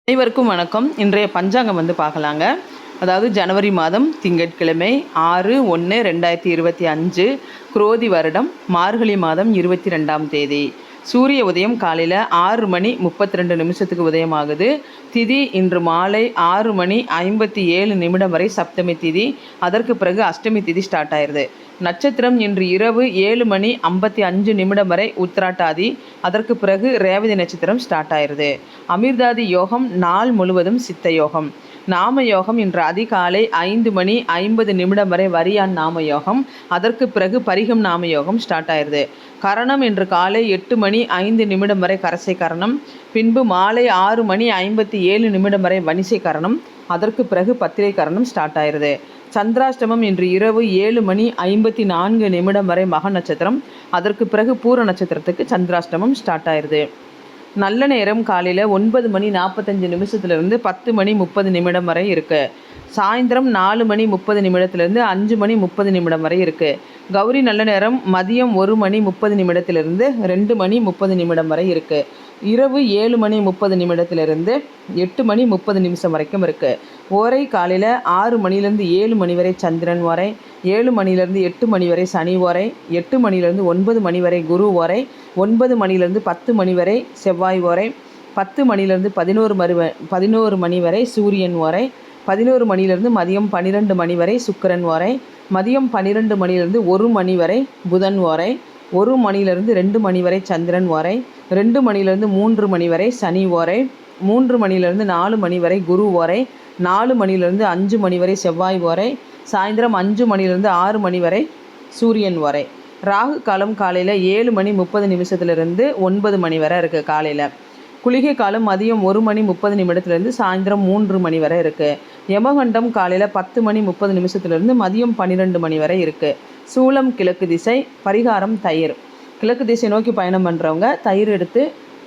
அனைவருக்கும் வணக்கம். இன்றைய பஞ்சாங்கம் பார்க்கலாங்க. அதாவது ஜனவரி மாதம் திங்கட்கிழமை 6/1/2025 குரோதி வருடம் மார்கழி மாதம் 22ஆம் தேதி. சூரிய உதயம் காலையில் 6:32 உதயமாகுது. திதி இன்று மாலை 6:57 வரை சப்தமி திதி. அதற்கு பிறகு அஷ்டமி திதி ஸ்டார்ட் ஆயிடுது. நட்சத்திரம் இன்று இரவு 7:55 வரை உத்திராட்டாதி. அதற்கு பிறகு ரேவதி நட்சத்திரம் ஸ்டார்ட் ஆயிடுது. அமிர்தாதி யோகம் நாள் முழுவதும் சித்த யோகம். நாம யோகம் இன்று அதிகாலை 5:50 வரை வரியான் நாம யோகம். அதற்கு பிறகு பரிகம் நாம யோகம் ஸ்டார்ட் ஆயிடுது. கரணம் இன்று காலை 8:05 வரை கரசை கரணம். பின்பு மாலை 6:57 வரை வனிசை கரணம். அதற்கு பிறகு பத்திரை கரணம் ஸ்டார்ட் ஆயிடுது. சந்திராஷ்டமம் இன்று இரவு 7:54 வரை மக நட்சத்திரம். அதற்கு பிறகு பூர நட்சத்திரத்துக்கு சந்திராஷ்டமம் ஸ்டார்ட் ஆயிடுது. நல்ல நேரம் காலையில் 9:45 10:30 வரை இருக்குது. சாயந்தரம் 4:30 5:30 வரை இருக்குது. கௌரி நல்ல நேரம் மதியம் 1:30 2:30 வரை இருக்குது. இரவு 7:30 8:30 வரைக்கும் இருக்குது. ஓரை காலையில் 6 7 வரை சந்திரன் ஓரை, 7 8 வரை சனி ஓரை, 8 9 வரை குரு ஓரை, 9 10 வரை செவ்வாய் ஓரை, 10 11 வரை சூரியன் ஓரை, 11 மதியம் 12 வரை சுக்கிரன் ஓரை, மதியம் 12 1 வரை புதன் ஓரை, 1 2 வரை சந்திரன் ஓரை, 2 3 வரை சனி ஓரை, 3 4 வரை குரு ஓரை, 4 5 வரை செவ்வாய் ஓரை, சாயந்தரம் 5 6 வரை சூரியன் ஓரை. ராகு காலம் காலையில் 7:30 9 வரை இருக்குது. காலையில் குளிகை காலம் மதியம் 1:30 சாயந்தரம் 3 வரை இருக்குது. யமகண்டம் காலையில் 10:30 மதியம் 12 வரை இருக்குது. சூலம் கிழக்கு திசை. பரிகாரம் தயிர். கிழக்கு திசை நோக்கி பயணம் பண்ணுறவங்க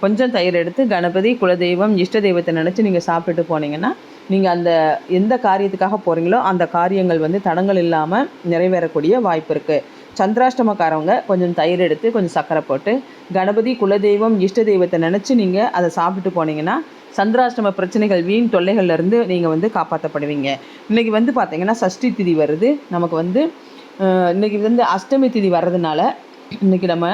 கொஞ்சம் தயிர் எடுத்து கணபதி குலதெய்வம் இஷ்ட தெய்வத்தை நினச்சி நீங்கள் சாப்பிட்டுட்டு போனீங்கன்னா நீங்கள் அந்த எந்த காரியத்துக்காக போகிறீங்களோ அந்த காரியங்கள் தடங்கள் இல்லாமல் நிறைவேறக்கூடிய வாய்ப்பு இருக்குது. சந்திராஷ்டமக்காரவங்க கொஞ்சம் தயிர் எடுத்து கொஞ்சம் சர்க்கரை போட்டு கணபதி குலதெய்வம் இஷ்ட தெய்வத்தை நினச்சி நீங்கள் அதை சாப்பிட்டு போனீங்கன்னா சந்திராஷ்டம பிரச்சனைகள் வீண் தொல்லைகள்லேருந்து நீங்கள் காப்பாற்றப்படுவீங்க. இன்றைக்கி பார்த்தீங்கன்னா சஷ்டி திதி வருது. நமக்கு இன்றைக்கி அஷ்டமி திதி வர்றதுனால இன்றைக்கி நம்ம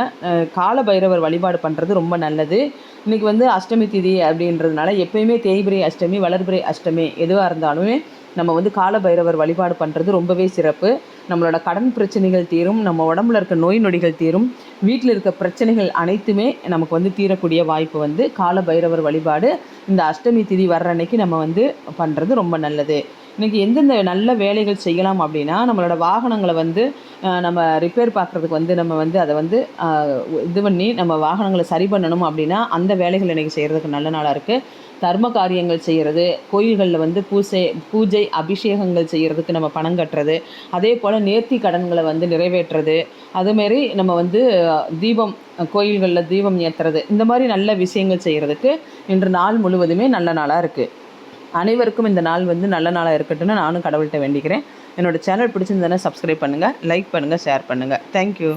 கால பைரவர் வழிபாடு பண்ணுறது ரொம்ப நல்லது. இன்றைக்கி அஷ்டமி திதி அப்படின்றதுனால எப்போயுமே தேய்பிரை அஷ்டமி வளர்பிறை அஷ்டமி எதுவாக இருந்தாலுமே நம்ம கால பைரவர் வழிபாடு பண்ணுறது ரொம்பவே சிறப்பு. நம்மளோட கடன் பிரச்சனைகள் தீரும், நம்ம உடம்புல இருக்க நோய் நொடிகள் தீரும், வீட்டில் இருக்க பிரச்சனைகள் அனைத்துமே நமக்கு தீரக்கூடிய வாய்ப்பு கால பைரவர் வழிபாடு இந்த அஷ்டமி திதி வர்ற அன்னைக்கு நம்ம பண்ணுறது ரொம்ப நல்லது. இன்றைக்கி எந்தெந்த நல்ல வேலைகள் செய்யலாம் அப்படின்னா, நம்மளோட வாகனங்களை நம்ம ரிப்பேர் பார்க்குறதுக்கு நம்ம அதை இது பண்ணி நம்ம வாகனங்களை சரி பண்ணணும் அப்படின்னா அந்த வேலைகள் இன்றைக்கி செய்கிறதுக்கு நல்ல நாளாக இருக்குது. தர்ம காரியங்கள் செய்கிறது, கோயில்களில் பூஜை அபிஷேகங்கள் செய்கிறதுக்கு நம்ம பணம் கட்டுறது, அதே போல் நேர்த்தி கடன்களை நிறைவேற்றுறது, அதுமாரி நம்ம தீபம் கோயில்களில் தீபம் ஏற்றுறது, இந்த மாதிரி நல்ல விஷயங்கள் செய்கிறதுக்கு இன்று நாள் முழுவதுமே நல்ல நாளாக இருக்குது. அனைவருக்கும் இந்த நாள் நல்ல நாளாக இருக்கட்டும்னு நானும் கடவுள்கிட்ட வேண்டிக்கிறேன். என்னோடய சேனல் பிடிச்சிருந்தேன்னா சப்ஸ்கிரைப் பண்ணுங்கள், லைக் பண்ணுங்கள், ஷேர் பண்ணுங்கள். தேங்க்யூ.